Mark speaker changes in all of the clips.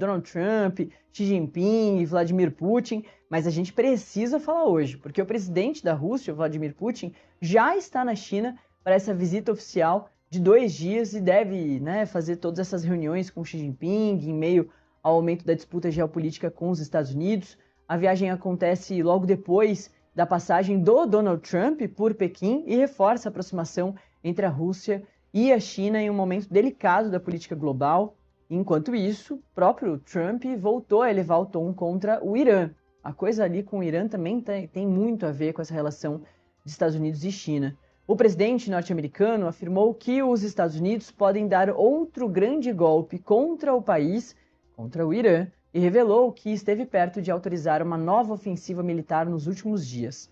Speaker 1: Donald Trump, Xi Jinping, Vladimir Putin, mas a gente precisa falar hoje, porque o presidente da Rússia, Vladimir Putin, já está na China para essa visita oficial de 2 dias e deve, né, fazer todas essas reuniões com Xi Jinping em meio ao aumento da disputa geopolítica com os Estados Unidos. A viagem acontece logo depois da passagem do Donald Trump por Pequim e reforça a aproximação entre a Rússia e a China em um momento delicado da política global. Enquanto isso, o próprio Trump voltou a elevar o tom contra o Irã. A coisa ali com o Irã também tem muito a ver com essa relação de Estados Unidos e China. O presidente norte-americano afirmou que os Estados Unidos podem dar outro grande golpe contra o país, contra o Irã, e revelou que esteve perto de autorizar uma nova ofensiva militar nos últimos dias.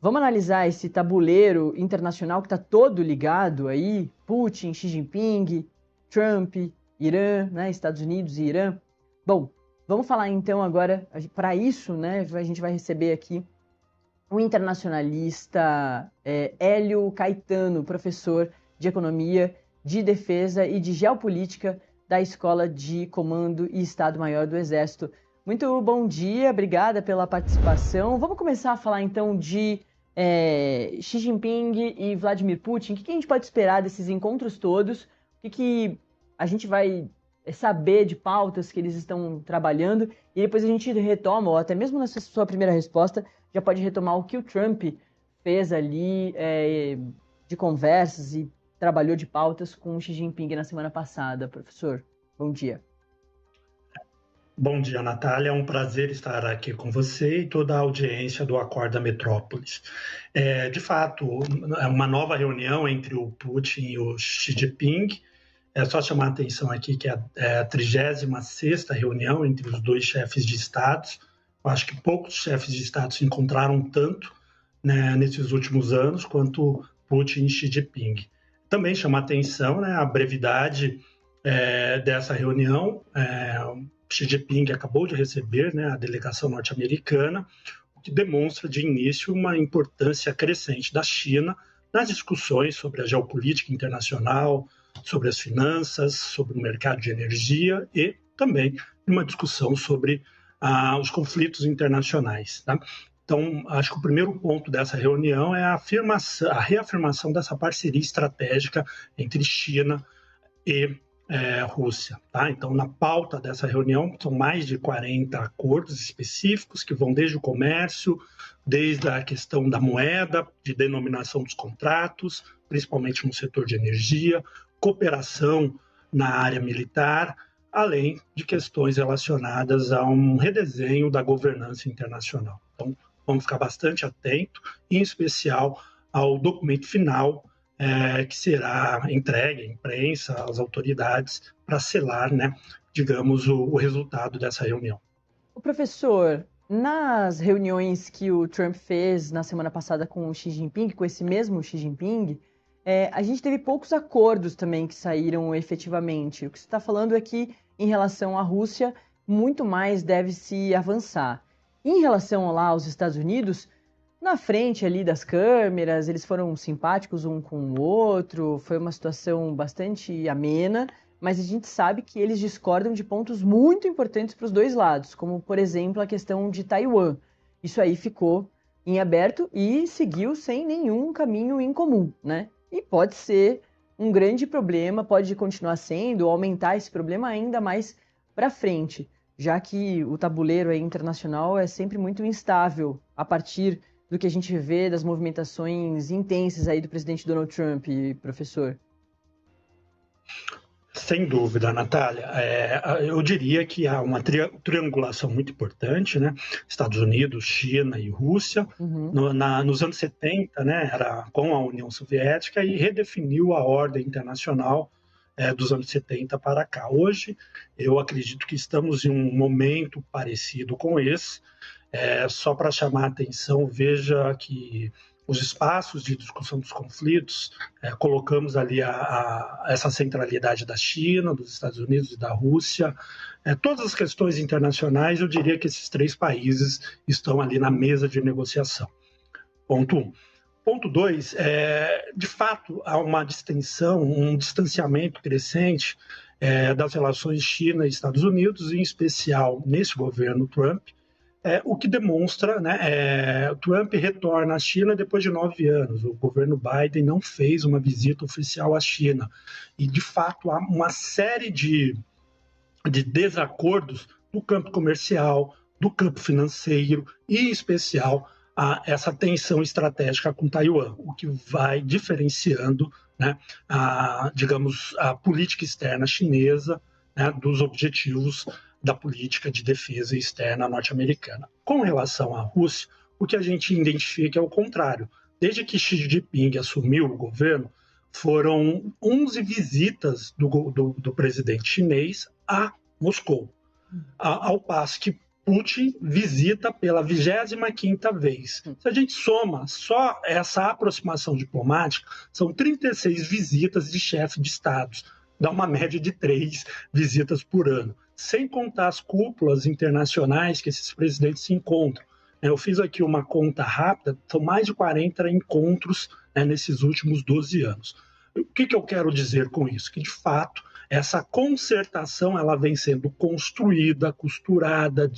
Speaker 1: Vamos analisar esse tabuleiro internacional que está todo ligado aí, Putin, Xi Jinping, Trump, Irã, né, Estados Unidos e Irã. Bom, vamos falar então agora, para isso, né, a gente vai receber aqui o internacionalista Hélio Caetano, professor de Economia, de Defesa e de Geopolítica da Escola de Comando e Estado-Maior do Exército. Muito bom dia, obrigada pela participação. Vamos começar a falar então de Xi Jinping e Vladimir Putin. O que a gente pode esperar desses encontros todos? O que a gente vai saber de pautas que eles estão trabalhando? E depois a gente retoma, ou até mesmo na sua primeira resposta, já pode retomar o que o Trump fez ali de conversas e trabalhou de pautas com o Xi Jinping na semana passada. Professor, bom dia.
Speaker 2: Bom dia, Natália. É um prazer estar aqui com você e toda a audiência do Acorda Metrópolis. De fato, é uma nova reunião entre o Putin e o Xi Jinping. É só chamar a atenção aqui que é a 36ª reunião entre os dois chefes de Estados. Eu acho que poucos chefes de Estado se encontraram tanto, né, nesses últimos anos quanto Putin e Xi Jinping. Também chama a atenção, né, a brevidade dessa reunião. Xi Jinping acabou de receber, né, a delegação norte-americana, o que demonstra de início uma importância crescente da China nas discussões sobre a geopolítica internacional, sobre as finanças, sobre o mercado de energia e também uma discussão sobre os conflitos internacionais, tá? Então, acho que o primeiro ponto dessa reunião é a reafirmação dessa parceria estratégica entre China e Rússia. Tá? Então, na pauta dessa reunião, são mais de 40 acordos específicos que vão desde o comércio, desde a questão da moeda, de denominação dos contratos, principalmente no setor de energia, cooperação na área militar, além de questões relacionadas a um redesenho da governança internacional. Então, vamos ficar bastante atento, em especial ao documento final que será entregue à imprensa, às autoridades, para selar, né, digamos, o resultado dessa reunião.
Speaker 1: O professor, nas reuniões que o Trump fez na semana passada com o Xi Jinping, com esse mesmo Xi Jinping, a gente teve poucos acordos também que saíram efetivamente. O que você está falando é que, em relação à Rússia, muito mais deve se avançar. Em relação lá aos Estados Unidos, na frente ali das câmeras, eles foram simpáticos um com o outro, foi uma situação bastante amena, mas a gente sabe que eles discordam de pontos muito importantes para os dois lados, como, por exemplo, a questão de Taiwan. Isso aí ficou em aberto e seguiu sem nenhum caminho em comum, né? E pode ser um grande problema, pode continuar sendo, ou aumentar esse problema ainda mais para frente, já que o tabuleiro aí internacional é sempre muito instável a partir do que a gente vê das movimentações intensas aí do presidente Donald Trump, professor.
Speaker 2: Sem dúvida, Natália. Eu diria que há uma triangulação muito importante, né? Estados Unidos, China e Rússia.
Speaker 1: Uhum.
Speaker 2: Nos anos 70, né, era com a União Soviética e redefiniu a ordem internacional dos anos 70 para cá. Hoje, eu acredito que estamos em um momento parecido com esse. Só para chamar a atenção, veja que os espaços de discussão dos conflitos, colocamos ali essa centralidade da China, dos Estados Unidos e da Rússia. Todas as questões internacionais, eu diria que esses 3 países estão ali na mesa de negociação. Ponto 1. Ponto 2, de fato, há uma distensão, um distanciamento crescente das relações China e Estados Unidos, em especial nesse governo Trump, o que demonstra, né, Trump retorna à China depois de 9 anos. O governo Biden não fez uma visita oficial à China. E, de fato, há uma série de desacordos do campo comercial, do campo financeiro e, em especial, essa tensão estratégica com Taiwan, o que vai diferenciando, né, digamos, a política externa chinesa, né, dos objetivos da política de defesa externa norte-americana. Com relação à Rússia, o que a gente identifica é o contrário. Desde que Xi Jinping assumiu o governo, foram 11 visitas do presidente chinês a Moscou, ao passo que Putin visita pela 25ª vez. Se a gente soma só essa aproximação diplomática, são 36 visitas de chefe de estados, dá uma média de 3 visitas por ano, sem contar as cúpulas internacionais que esses presidentes se encontram. Eu fiz aqui uma conta rápida, são mais de 40 encontros, né, nesses últimos 12 anos. O que eu quero dizer com isso? Que, de fato, essa concertação ela vem sendo construída, costurada,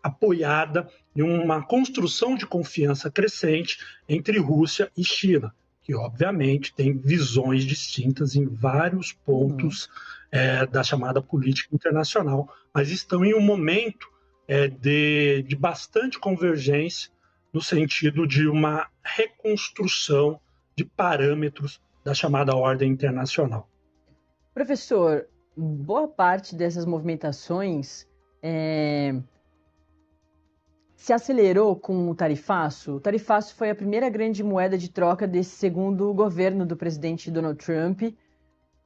Speaker 2: apoiada em uma construção de confiança crescente entre Rússia e China, que, obviamente, tem visões distintas em vários pontos da chamada política internacional, mas estão em um momento de bastante convergência no sentido de uma reconstrução de parâmetros da chamada ordem internacional.
Speaker 1: Professor, boa parte dessas movimentações se acelerou com o tarifaço. O tarifaço foi a primeira grande moeda de troca desse segundo governo do presidente Donald Trump,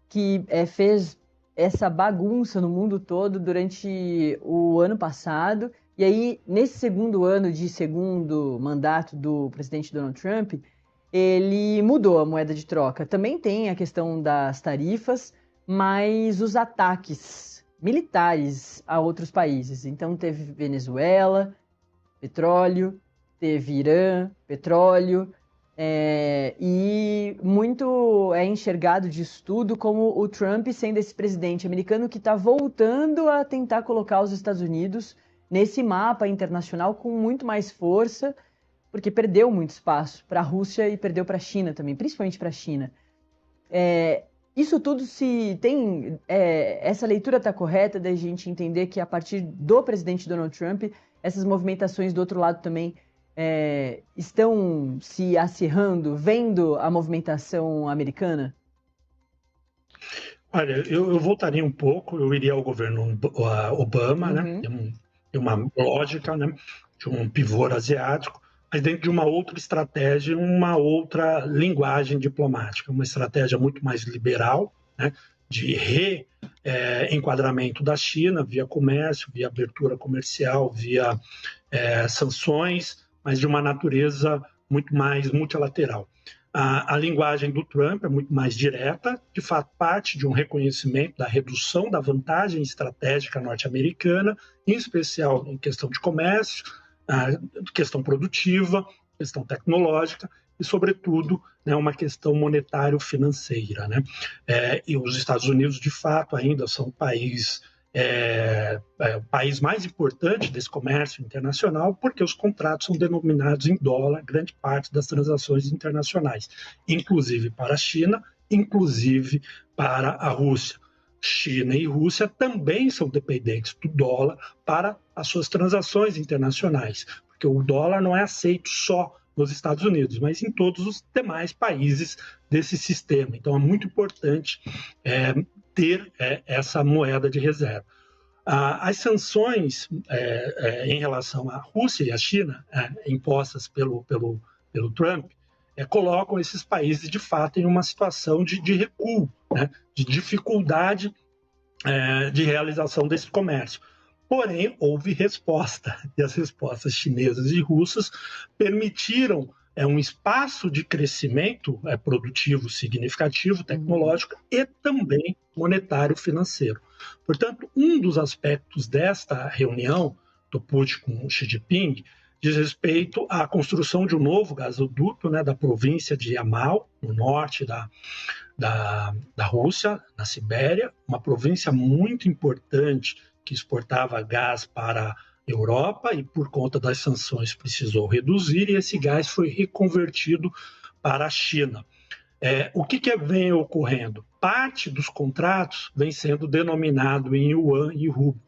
Speaker 1: que fez essa bagunça no mundo todo durante o ano passado. E aí, nesse segundo ano de segundo mandato do presidente Donald Trump, ele mudou a moeda de troca. Também tem a questão das tarifas, mas os ataques militares a outros países. Então, teve Venezuela, petróleo, teve Irã, petróleo, e muito é enxergado disso tudo como o Trump sendo esse presidente americano que está voltando a tentar colocar os Estados Unidos nesse mapa internacional com muito mais força, porque perdeu muito espaço para a Rússia e perdeu para a China também, principalmente para a China. Isso tudo se tem... essa leitura está correta da gente entender que a partir do presidente Donald Trump, essas movimentações do outro lado também estão se acirrando, vendo a movimentação americana?
Speaker 2: Olha, eu voltaria um pouco, eu iria ao governo Obama, né? Tem uma lógica, né, de um pivô asiático, mas dentro de uma outra estratégia, uma outra linguagem diplomática, uma estratégia muito mais liberal, né, de reenquadramento da China via comércio, via abertura comercial, via sanções, mas de uma natureza muito mais multilateral. A linguagem do Trump é muito mais direta, de fato parte de um reconhecimento da redução da vantagem estratégica norte-americana, em especial em questão de comércio, questão produtiva, questão tecnológica e, sobretudo, né, uma questão monetário-financeira, né? E os Estados Unidos, de fato, ainda são o país mais importante desse comércio internacional, porque os contratos são denominados em dólar, grande parte das transações internacionais, inclusive para a China, inclusive para a Rússia. China e Rússia também são dependentes do dólar para as suas transações internacionais, porque o dólar não é aceito só nos Estados Unidos, mas em todos os demais países desse sistema. Então é muito importante ter essa moeda de reserva. As sanções em relação à Rússia e à China, impostas pelo Trump, colocam esses países, de fato, em uma situação de recuo, né, de dificuldade de realização desse comércio. Porém, houve resposta, e as respostas chinesas e russas permitiram um espaço de crescimento produtivo significativo, tecnológico e também monetário financeiro. Portanto, um dos aspectos desta reunião do Putin com o Xi Jinping diz respeito à construção de um novo gasoduto, né, da província de Yamal, no norte da Rússia, na Sibéria, uma província muito importante que exportava gás para a Europa e, por conta das sanções, precisou reduzir, e esse gás foi reconvertido para a China. O que vem ocorrendo? Parte dos contratos vem sendo denominado em yuan e rublo,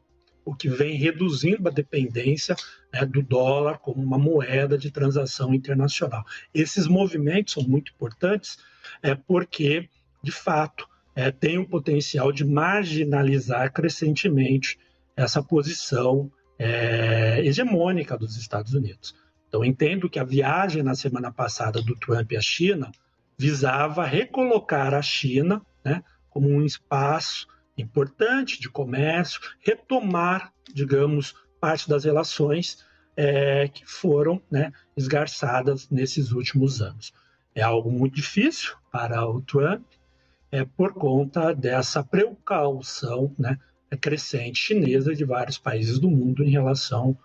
Speaker 2: o que vem reduzindo a dependência, né, do dólar como uma moeda de transação internacional. Esses movimentos são muito importantes porque, de fato, tem o potencial de marginalizar crescentemente essa posição hegemônica dos Estados Unidos. Então, entendo que a viagem na semana passada do Trump à China visava recolocar a China, né, como um espaço importante de comércio, retomar, digamos, parte das relações que foram, né, esgarçadas nesses últimos anos. É algo muito difícil para o Trump, por conta dessa precaução, né, crescente chinesa de vários países do mundo em relação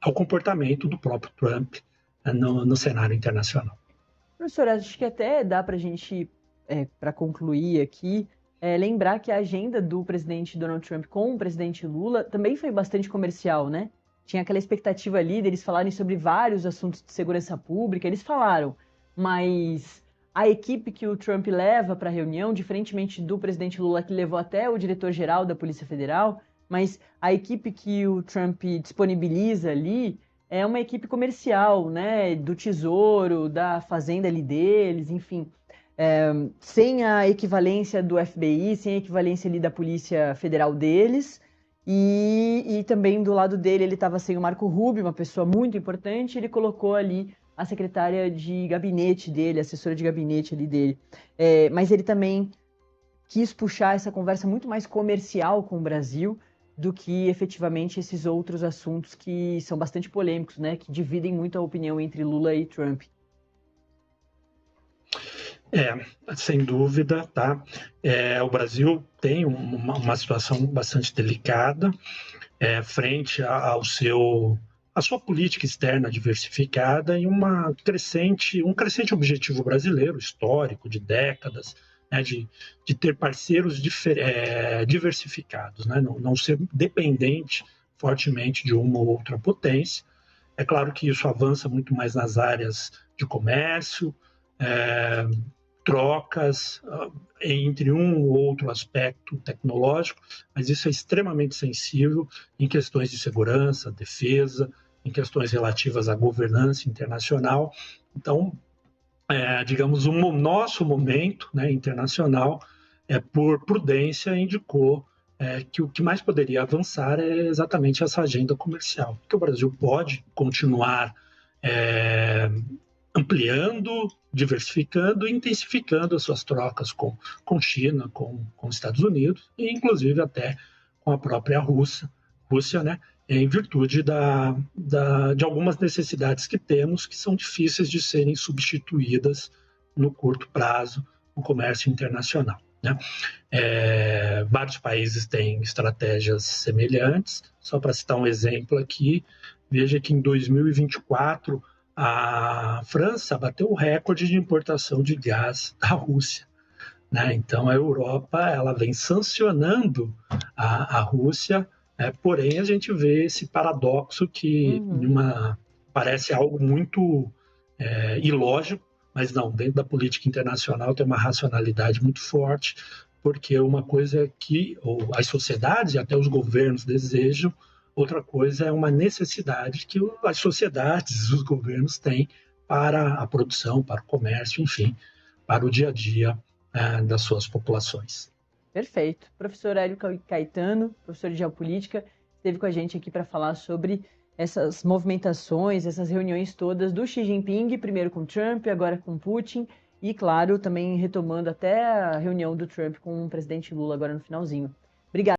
Speaker 2: ao comportamento do próprio Trump no cenário internacional.
Speaker 1: Professor, acho que até dá para a gente, para concluir aqui, lembrar que a agenda do presidente Donald Trump com o presidente Lula também foi bastante comercial, né? Tinha aquela expectativa ali deles falarem sobre vários assuntos de segurança pública, eles falaram, mas a equipe que o Trump leva para a reunião, diferentemente do presidente Lula, que levou até o diretor-geral da Polícia Federal, mas a equipe que o Trump disponibiliza ali é uma equipe comercial, né, do Tesouro, da fazenda ali deles, enfim, sem a equivalência do FBI, sem a equivalência ali da Polícia Federal deles, e também do lado dele ele estava sem o Marco Rubio, uma pessoa muito importante, ele colocou ali a secretária de gabinete dele, a assessora de gabinete ali dele, mas ele também quis puxar essa conversa muito mais comercial com o Brasil, do que efetivamente esses outros assuntos que são bastante polêmicos, né? Que dividem muito a opinião entre Lula e Trump.
Speaker 2: Sem dúvida, tá? O Brasil tem uma situação bastante delicada frente à sua política externa diversificada e um crescente objetivo brasileiro, histórico, de décadas, né, de ter parceiros diversificados, né, não ser dependente fortemente de uma ou outra potência. É claro que isso avança muito mais nas áreas de comércio, trocas entre um ou outro aspecto tecnológico, mas isso é extremamente sensível em questões de segurança, defesa, em questões relativas à governança internacional. Então, digamos, o nosso momento, né, internacional, por prudência, indicou que o que mais poderia avançar é exatamente essa agenda comercial, que o Brasil pode continuar ampliando, diversificando e intensificando as suas trocas com China, com Estados Unidos e, inclusive, até com a própria Rússia, né, em virtude de algumas necessidades que temos que são difíceis de serem substituídas no curto prazo no comércio internacional, né? Vários países têm estratégias semelhantes. Só para citar um exemplo aqui, veja que em 2024 a França bateu o recorde de importação de gás da Rússia, né? Então a Europa ela vem sancionando a Rússia. Porém, a gente vê esse paradoxo que parece algo muito ilógico, mas não, dentro da política internacional tem uma racionalidade muito forte, porque uma coisa é que as sociedades e até os governos desejam, outra coisa é uma necessidade que as sociedades, os governos têm para a produção, para o comércio, enfim, para o dia a dia das suas populações.
Speaker 1: Perfeito. Professor Hélio Caetano, professor de Geopolítica, esteve com a gente aqui para falar sobre essas movimentações, essas reuniões todas do Xi Jinping, primeiro com Trump, agora com Putin, e, claro, também retomando até a reunião do Trump com o presidente Lula agora no finalzinho. Obrigada.